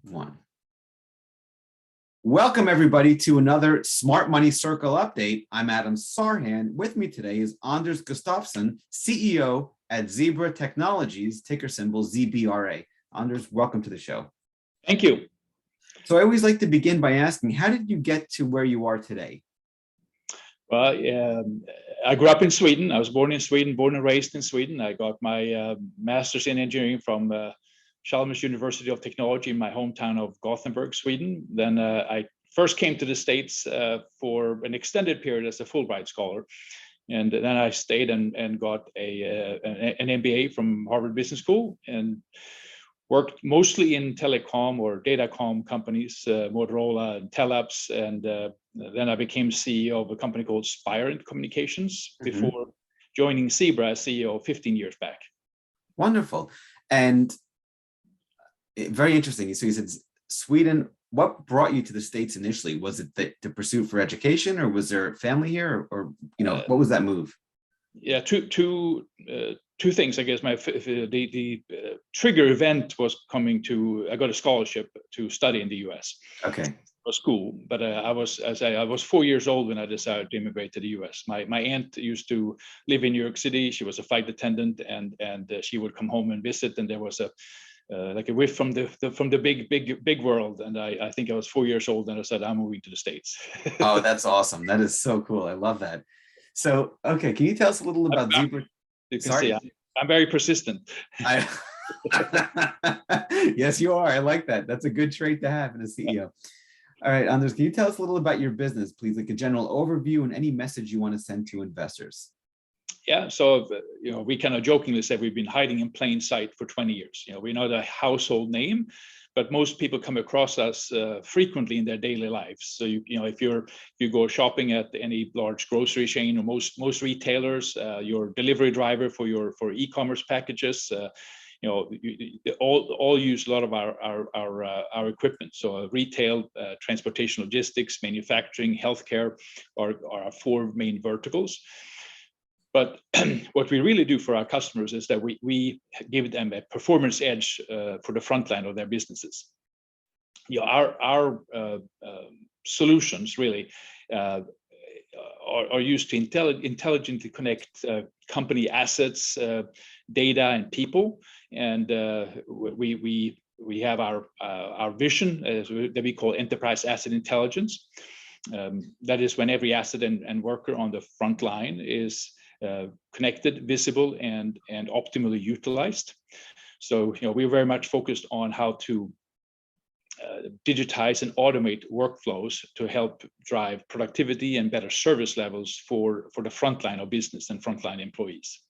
One. Welcome everybody to another Smart Money Circle update. I'm Adam Sarhan. With me today is Anders Gustafsson, CEO at ZBRA Technologies, ticker symbol ZBRA. Anders, welcome to the show. Thank you. So I always like to begin by asking, how did you get to where you are today? Well, I grew up in Sweden. I was born in Sweden, born and raised in Sweden. I got my master's in engineering from Chalmers University of Technology in my hometown of Gothenburg, Sweden. Then I first came to the States for an extended period as a Fulbright scholar. And then I stayed and got an MBA from Harvard Business School and worked mostly in telecom or datacom companies, Motorola and Telabs. And then I became CEO of a company called Spirent Communications before joining ZBRA as CEO 15 years back. Wonderful. And very interesting. So you said Sweden. What brought you to the States initially? Was it the pursuit for education, or was there family here, or what was that move? Yeah, two things, I guess. The trigger event was I got a scholarship to study in the U.S. Okay. For school, but I was 4 years old when I decided to immigrate to the U.S. My aunt used to live in New York City. She was a flight attendant, and she would come home and visit, and there was like a whiff from the big world. And I think I was 4 years old, and I said, I'm moving to the States. Oh, that's awesome. That is so cool. I love that. So, okay, can you tell us a little about ZBRA? You can see I'm very persistent. Yes, you are. I like that. That's a good trait to have in a CEO. All right, Anders, can you tell us a little about your business, please, like a general overview and any message you want to send to investors? Yeah, so we kind of jokingly say we've been hiding in plain sight for 20 years. We're not a household name, but most people come across us frequently in their daily lives. So if you go shopping at any large grocery chain, or most retailers, your delivery driver for e-commerce packages, all use a lot of our equipment. So retail, transportation, logistics, manufacturing, healthcare are our four main verticals. But what we really do for our customers is that we give them a performance edge for the front line of their businesses. Our solutions really are used to intelligently connect company assets, data, and people. And we have our vision that we call enterprise asset intelligence. That is when every asset and worker on the front line is connected, visible, and optimally utilized. So we're very much focused on how to digitize and automate workflows to help drive productivity and better service levels for the frontline of business and frontline employees.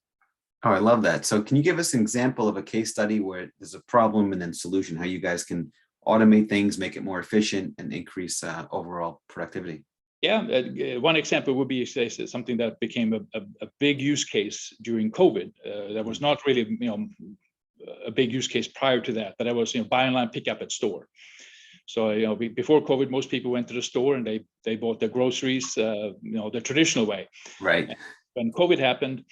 Oh, I love that. So can you give us an example of a case study where there's a problem and then solution, how you guys can automate things, make it more efficient, and increase overall productivity? Yeah, one example would be something that became a big use case during COVID. That was not really a big use case prior to that, but that was buy online, pick up at store. So before COVID, most people went to the store and they bought their groceries the traditional way. Right. And when COVID happened,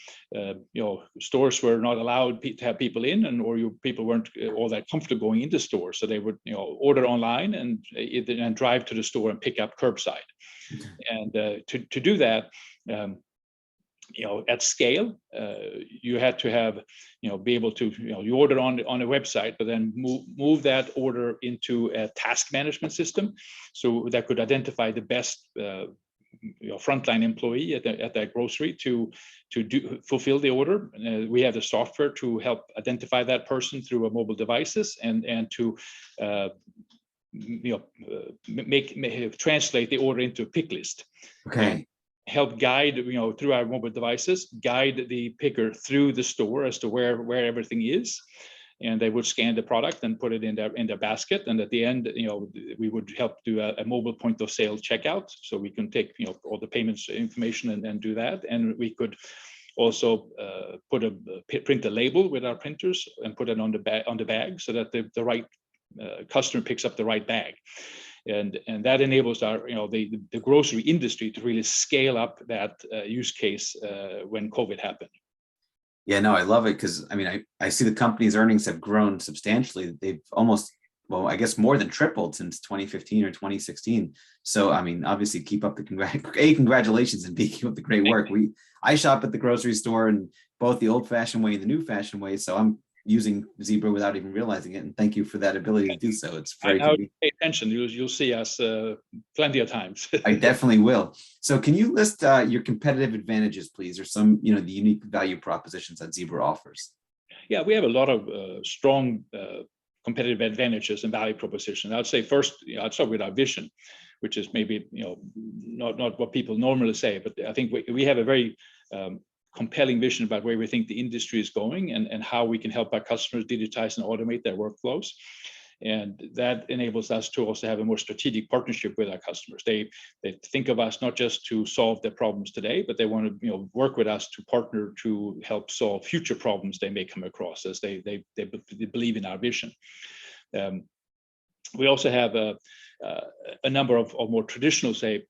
stores were not allowed to have people in, or people weren't all that comfortable going into stores, so they would order online and drive to the store and pick up curbside. And to do that, at scale, you had to have, be able to, you order on a website, but then move that order into a task management system, so that could identify the best frontline employee at that grocery to fulfill the order. We have the software to help identify that person through mobile devices and to translate the order into a pick list. Okay. Help guide, through our mobile devices, guide the picker through the store as to where everything is. And they would scan the product and put it in their basket. And at the end, we would help do a mobile point of sale checkout, so we can take all the payments information and do that. And we could also print a label with our printers and put it on the bag, so that the right customer picks up the right bag. And that enables our the grocery industry to really scale up that use case when COVID happened. Yeah, no, I love it, because I mean, I see the company's earnings have grown substantially. They've almost well, I guess more than tripled since 2015 or 2016. So, I mean, obviously keep up the congratulations and keep up the great work. I shop at the grocery store in both the old fashioned way and the new fashioned way. So I'm using Zebra without even realizing it. And thank you for that ability to do so. It's very convenient. Pay attention. You'll see us plenty of times. I definitely will. So can you list your competitive advantages, please, or some, the unique value propositions that Zebra offers? Yeah, we have a lot of strong competitive advantages and value propositions. I'd say first, I'd start with our vision, which is maybe not what people normally say, but I think we have a very compelling vision about where we think the industry is going and how we can help our customers digitize and automate their workflows. And that enables us to also have a more strategic partnership with our customers. They think of us not just to solve their problems today, but they want to work with us to partner to help solve future problems they may come across as they believe in our vision. We also have a number of more traditional, say,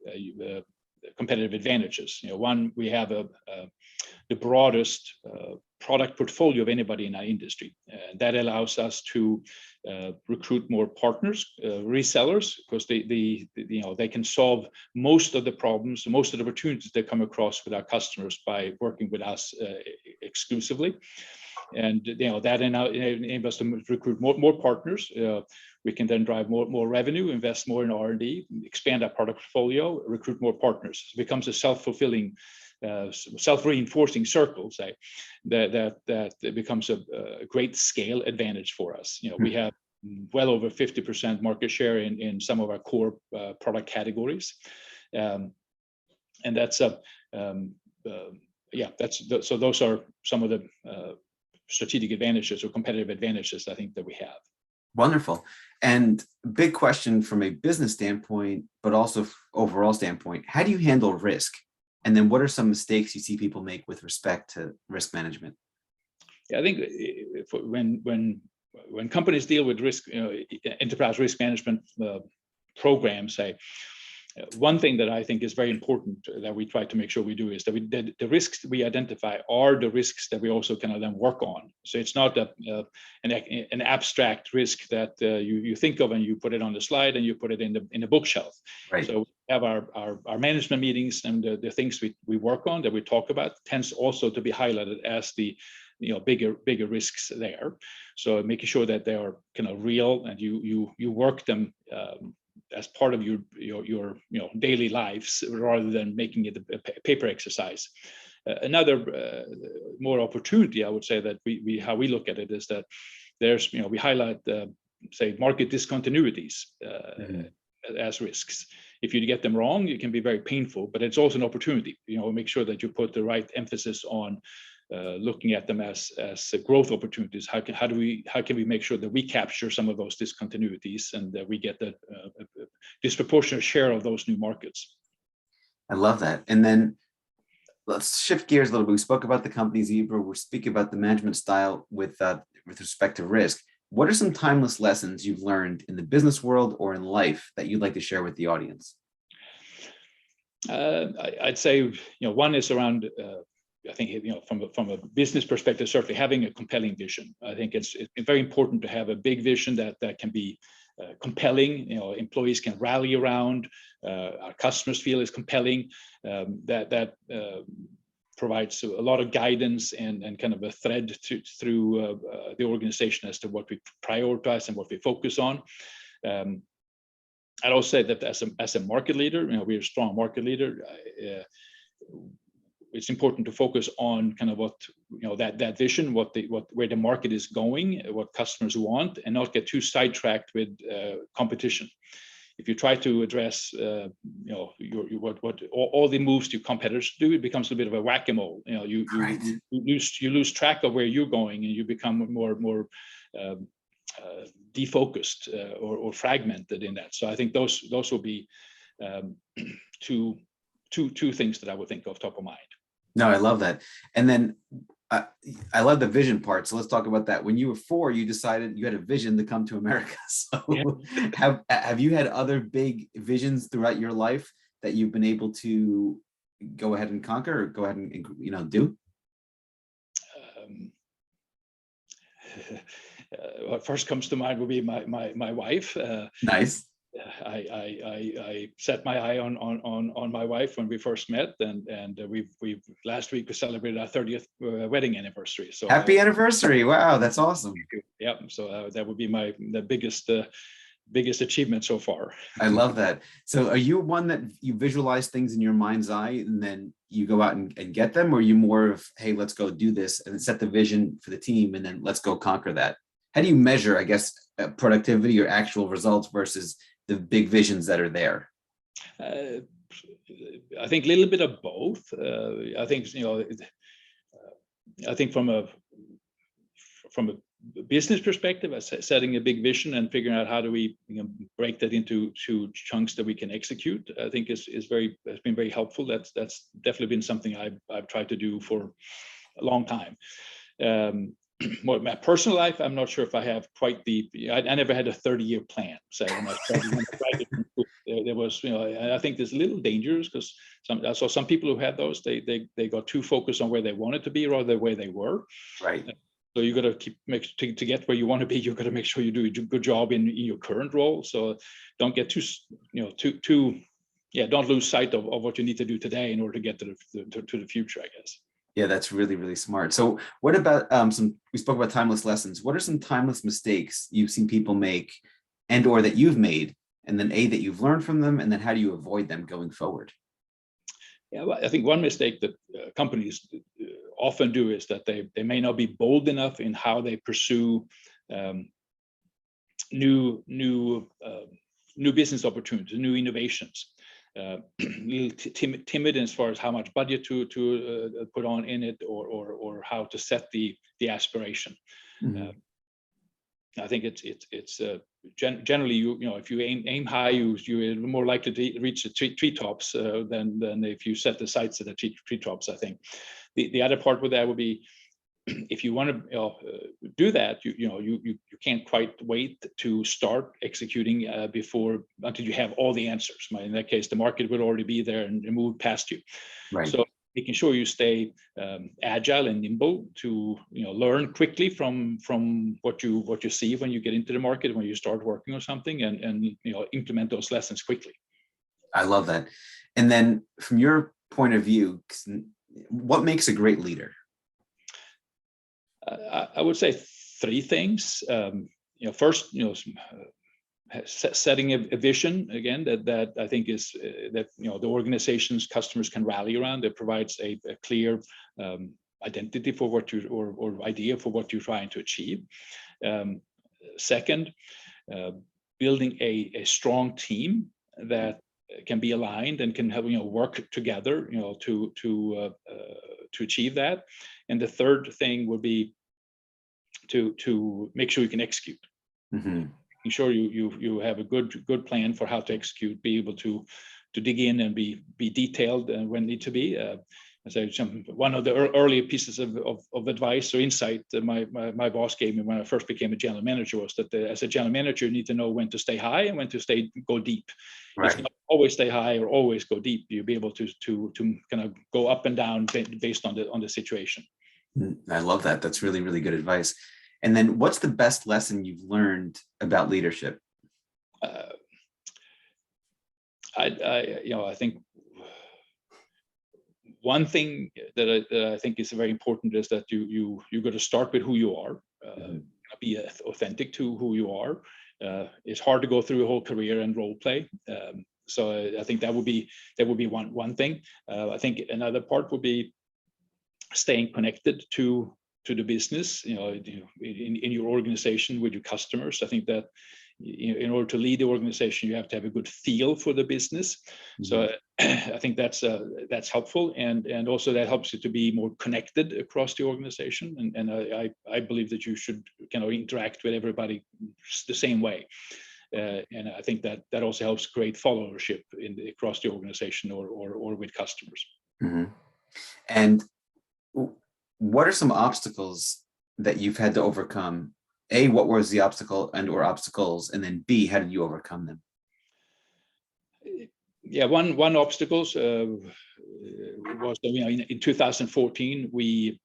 competitive advantages. One, we have the broadest product portfolio of anybody in our industry. That allows us to recruit more partners, resellers, because they can solve most of the problems, most of the opportunities they come across with our customers by working with us exclusively. And that enables us to recruit more partners. We can then drive more revenue, invest more in R&D, expand our product portfolio, recruit more partners. It becomes a self-fulfilling, self-reinforcing circle, say, that becomes a great scale advantage for us. We have well over 50% market share in some of our core product categories, and that's so those are some of the strategic advantages or competitive advantages I think that we have. Wonderful. And big question from a business standpoint, but also overall standpoint, how do you handle risk? And then what are some mistakes you see people make with respect to risk management? Yeah, I think when companies deal with risk, enterprise risk management programs, say, one thing that I think is very important that we try to make sure we do is that the risks we identify are the risks that we also can then work on. So it's not an abstract risk that you think of and you put it on the slide and you put it in the bookshelf. Right. So we have our management meetings, and the things we work on that we talk about tends also to be highlighted as the bigger risks there. So making sure that they are kind of real and you work them as part of your daily lives rather than making it a paper exercise. Another more opportunity, I would say, that how we look at it is that there's we highlight say market discontinuities as risks. If you get them wrong, it can be very painful, but it's also an opportunity. Make sure that you put the right emphasis on looking at them as growth opportunities. How can we make sure that we capture some of those discontinuities and that we get the disproportionate share of those new markets? I love that. And then let's shift gears a little bit. We spoke about the company Zebra. We're speaking about the management style with respect to risk. What are some timeless lessons you've learned in the business world or in life that you'd like to share with the audience? I'd say one is around. I think from a business perspective, certainly having a compelling vision. I think it's very important to have a big vision that can be compelling. Employees can rally around. Our customers feel is compelling. That provides a lot of guidance and kind of a thread through the organization as to what we prioritize and what we focus on. I'd also say that as a market leader, we're a strong market leader. It's important to focus on kind of what that vision, where the market is going, what customers want, and not get too sidetracked with competition. If you try to address what all the moves your competitors do, it becomes a bit of a whack-a-mole. You lose track of where you're going, and you become more defocused or fragmented in that. So I think those will be two things that I would think of top of mind. No, I love that. And then I love the vision part. So let's talk about that. When you were 4, you decided you had a vision to come to America. So yeah. Have you had other big visions throughout your life that you've been able to go ahead and conquer or go ahead and do? what first comes to mind would be my wife. Nice. I set my eye on my wife when we first met, and we've last week we celebrated our 30th wedding anniversary. So happy anniversary! Wow, that's awesome. Yeah, so that would be the biggest achievement so far. I love that. So are you one that you visualize things in your mind's eye and then you go out and get them, or are you more of, hey, let's go do this and set the vision for the team and then let's go conquer that? How do you measure, I guess, productivity or actual results versus the big visions that are there? I think a little bit of both. I think, I think from a business perspective, setting a big vision and figuring out how do we break that into chunks that we can execute, I think has been very helpful. That's definitely been something I've tried to do for a long time. My personal life, I'm not sure if I have quite I never had a 30-year plan. So when I started, there was, I think there's a little dangerous because I saw some people who had those, they got too focused on where they wanted to be rather than where they were. Right. So you got to to get where you want to be. You got to make sure you do a good job in your current role. So don't get don't lose sight of what you need to do today in order to get to the future, I guess. Yeah, that's really, really smart. So what about we spoke about timeless lessons. What are some timeless mistakes you've seen people make and or that you've made, and then that you've learned from them, and then how do you avoid them going forward? Yeah, well, I think one mistake that companies often do is that they may not be bold enough in how they pursue new business opportunities, new innovations. Little timid as far as how much budget to put on in it, or how to set the aspiration. Mm-hmm. I think it's generally if you aim high, you're more likely to reach the treetops than if you set the sights at the treetops. I think the other part with that would be, if you want to do that, you can't quite wait to start executing until you have all the answers. In that case, the market will already be there and move past you. Right. So making sure you stay agile and nimble to learn quickly from what you see when you get into the market, when you start working on something, and implement those lessons quickly. I love that. And then from your point of view, what makes a great leader? I would say three things. First, setting a vision again that I think is that the organization's customers can rally around. That provides a clear identity for what or idea for what you're trying to achieve. Second, building a strong team that can be aligned and can have work together to achieve that. And the third thing would be to make sure you can execute. Mm-hmm. Making sure you have a good plan for how to execute, be able to dig in and be detailed when need to be. So one of the earlier pieces of advice or insight that my boss gave me when I first became a general manager was that as a general manager, you need to know when to stay high and when to go deep. Right. It's not always stay high or always go deep. You'll be able to kind of go up and down based on the situation. I love that. That's really, really good advice. And then what's the best lesson you've learned about leadership? I think one thing that I think is very important is that you got to start with who you are, be authentic to who you are. It's hard to go through a whole career and role play. So I think that would be one thing. I think another part would be staying connected to the business, in your organization with your customers. I think that in order to lead the organization, you have to have a good feel for the business. Mm-hmm. So I think that's helpful, and also that helps you to be more connected across the organization. And I believe that you should kind of interact with everybody the same way. And I think that also helps create followership across the organization or with customers. Mm-hmm. And what are some obstacles that you've had to overcome? A, what was the obstacle or obstacles? And then B, how did you overcome them? Yeah, one obstacles was in 2014 we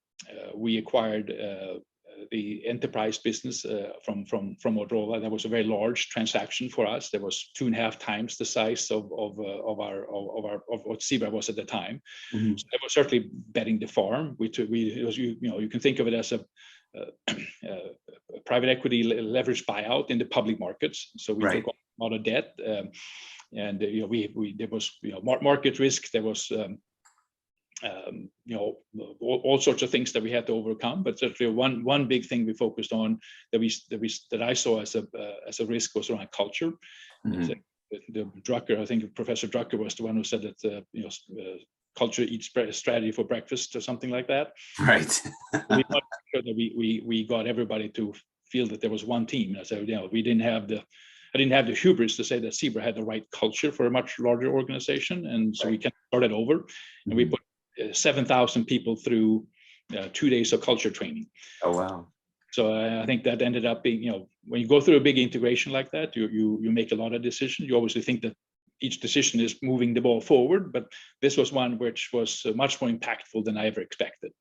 acquired the enterprise business from Motorola. That was a very large transaction for us. That was 2.5 times the size of what ZBRA was at the time. Mhm. So that was certainly betting the farm. You can think of it as a private equity leveraged buyout in the public markets. So we Right. took on a lot of debt, and there was market risk. There was all sorts of things that we had to overcome, but certainly one big thing we focused on that I saw as a risk was around culture. Mhm. The Drucker, I think Professor Drucker was the one who said that culture eats strategy for breakfast or something like that. Right. We wanted to make sure that we got everybody to feel that there was one team. So I didn't have the hubris to say that ZBRA had the right culture for a much larger organization, and so we can start it over. And we put 7,000 people through 2 days of culture training. Oh, wow. So I think that ended up being, when you go through a big integration like that, you make a lot of decisions. You obviously think that each decision is moving the ball forward, but this was one which was much more impactful than I ever expected.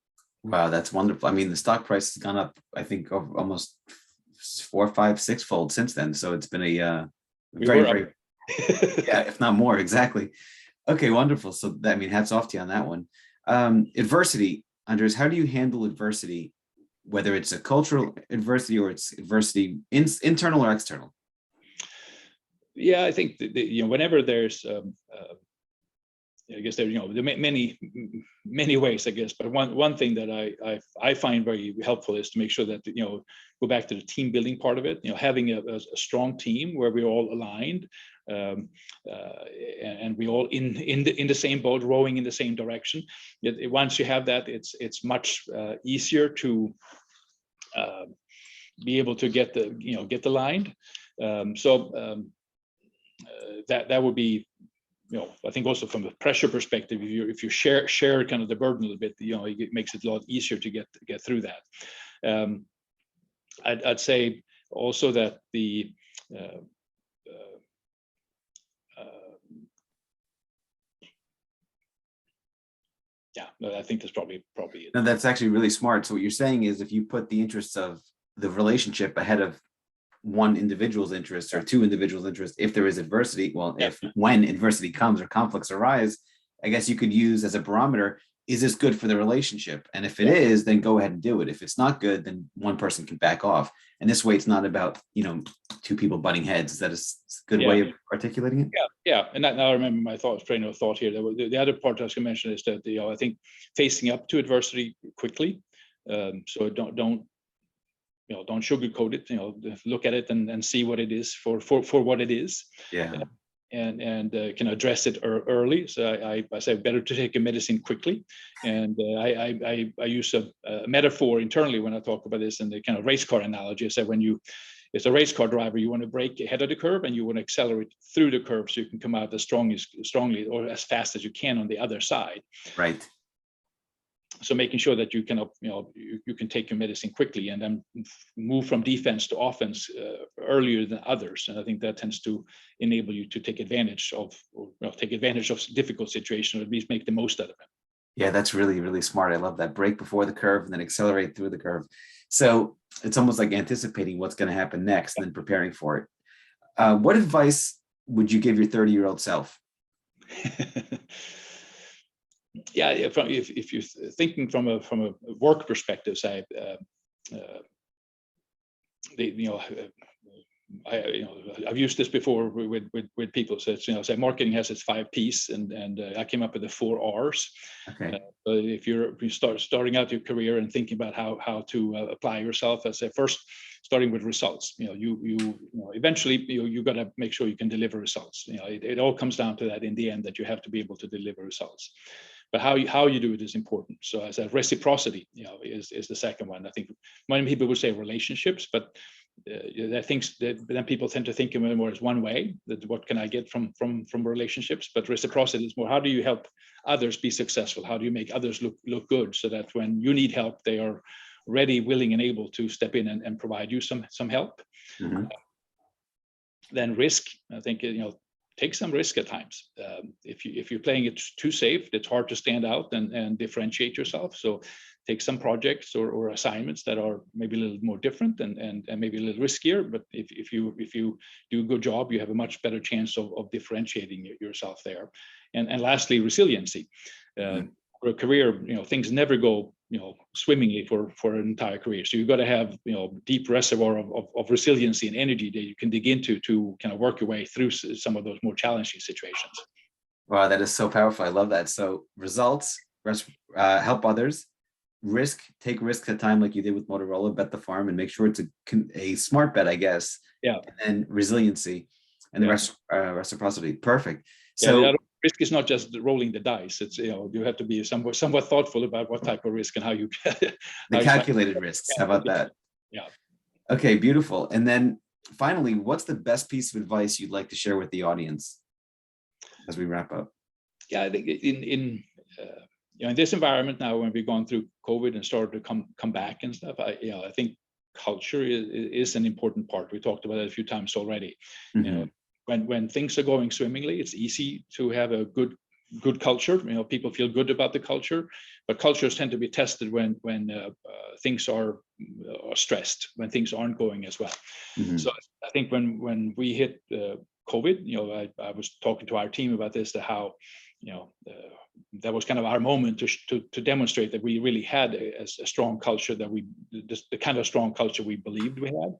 Wow, that's wonderful. I mean, the stock price has gone up, I think, almost 4, 5, 6-fold since then. So it's been a very, yeah, if not more, exactly. Okay, wonderful. So that, I mean, hats off to you on that one. Adversity, Andres, how do you handle adversity, whether it's a cultural adversity or it's adversity internal or external? Yeah, I think whenever there's I guess there are many ways, I guess, but one thing that I find very helpful is to make sure that go back to the team building part of it. Having a strong team where we're all aligned, and we all in the same boat, rowing in the same direction. Once you have that, it's much easier to be able to get aligned. That would be. I think also from a pressure perspective, if you share kind of the burden a little bit, it makes it a lot easier to get through that. I'd say also that I think that's probably it. No, that's actually really smart. So what you're saying is, if you put the interests of the relationship ahead of one individual's interest or two individuals' interests, if there is adversity, when adversity comes or conflicts arise, I guess you could use as a barometer, is this good for the relationship? And if it is, then go ahead and do it. If it's not good, then one person can back off. And this way it's not about, two people butting heads. Is that a good way of articulating it? Yeah. And now I remember my train of thought here. The other part I was going to mention is that, I think facing up to adversity quickly. So don't sugarcoat it. Look at it and see what it is for what it is. Yeah. And can address it early. So I say better to take a medicine quickly. And I use a metaphor internally when I talk about this, and the kind of race car analogy. I say as a race car driver, you want to brake ahead of the curve and you want to accelerate through the curve so you can come out as strongly or as fast as you can on the other side. Right. So making sure that you can take your medicine quickly and then move from defense to offense earlier than others, and I think that tends to enable you to take advantage of difficult situations, or at least make the most out of it. Yeah, that's really, really smart. I love that. Brake before the curve and then accelerate through the curve. So it's almost like anticipating what's going to happen next and then preparing for it. What advice would you give your 30-year-old self? Yeah, if you're thinking from a work perspective, say, I've used this before with people. So it's, say marketing has its 5 P's, and I came up with the 4 R's. Okay. If you starting out your career and thinking about how to apply yourself, I say first starting with results. Eventually you got to make sure you can deliver results. It all comes down to that in the end, that you have to be able to deliver results. But how you do it is important. So as a reciprocity, is the second one. I think many people would say relationships, but then people tend to think of it more as one way. That what can I get from relationships? But reciprocity is more, how do you help others be successful? How do you make others look good, so that when you need help, they are ready, willing, and able to step in and provide you some help. Mm-hmm. Then risk, I think, take some risk at times. If you're playing it too safe, it's hard to stand out and differentiate yourself. So take some projects or assignments that are maybe a little more different and maybe a little riskier. But if you do a good job, you have a much better chance of differentiating yourself there. And lastly, resiliency. For a career, things never go swimmingly for an entire career. So you've got to have deep reservoir of resiliency and energy that you can dig into to kind of work your way through some of those more challenging situations. Wow, that is so powerful. I love that. So results, help others, take risks at time like you did with Motorola, bet the farm, and make sure it's a smart bet, I guess. Yeah. And resiliency and the reciprocity. Perfect. So risk is not just rolling the dice. It's you have to be somewhat thoughtful about what type of risk and how you the calculated risks. How about that? Yeah. Okay, beautiful. And then finally, what's the best piece of advice you'd like to share with the audience as we wrap up? Yeah, I think in this environment now, when we've gone through COVID and started to come back and stuff, I think culture is an important part. We talked about it a few times already. When things are going swimmingly, it's easy to have a good culture. People feel good about the culture, but cultures tend to be tested when things are stressed, when things aren't going as well. So I think when we hit COVID, I was talking to our team about this, how that was kind of our moment to demonstrate that we really had a strong culture, that the kind of strong culture we believed we had.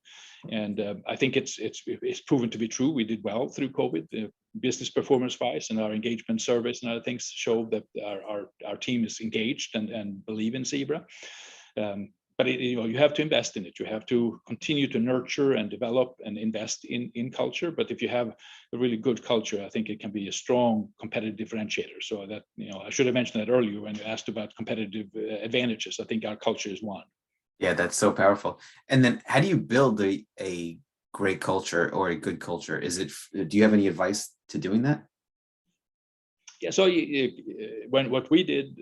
And I think it's proven to be true. We did well through COVID, business performance wise, and our engagement surveys and other things show that our team is engaged and believe in ZBRA. But you have to invest in it. You have to continue to nurture and develop and invest in culture. But if you have a really good culture, I think it can be a strong competitive differentiator. So that I should have mentioned that earlier when you asked about competitive advantages. I think our culture is one. Yeah, that's so powerful. And then, how do you build a great culture or a good culture? Do you have any advice to doing that? Yeah. So what we did.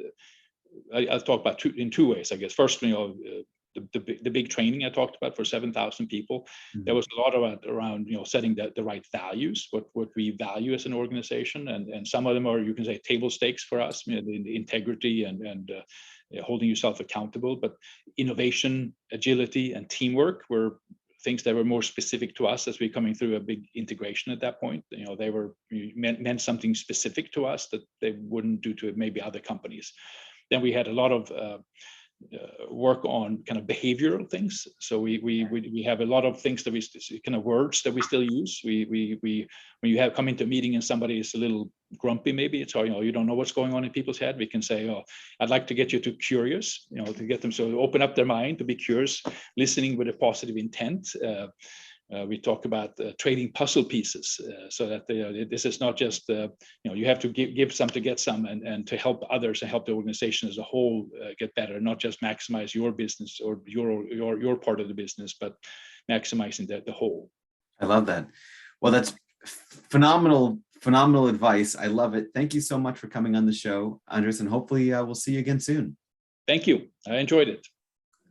I'll talk about in two ways, I guess. First, the big training I talked about for 7,000 people. There was a lot of it around setting the right values, what we value as an organization, and some of them are, you can say, table stakes for us, the integrity and holding yourself accountable. But innovation, agility, and teamwork were things that were more specific to us as we're coming through a big integration at that point. They were meant something specific to us that they wouldn't do to maybe other companies. Then we had a lot of work on kind of behavioral things. So we have a lot of things that we kind of words that we still use. We when you have come into a meeting and somebody is a little grumpy, maybe it's you don't know what's going on in people's head. We can say, I'd like to get you to curious, to get them to open up their mind, to be curious, listening with a positive intent. We talk about trading puzzle pieces, so that this is not just you have to give some to get some, and to help others and help the organization as a whole get better, not just maximize your business or your part of the business, but maximizing the whole. I love that. Well, that's phenomenal advice. I love it. Thank you so much for coming on the show, Andres, and hopefully we'll see you again soon. Thank you. I enjoyed it.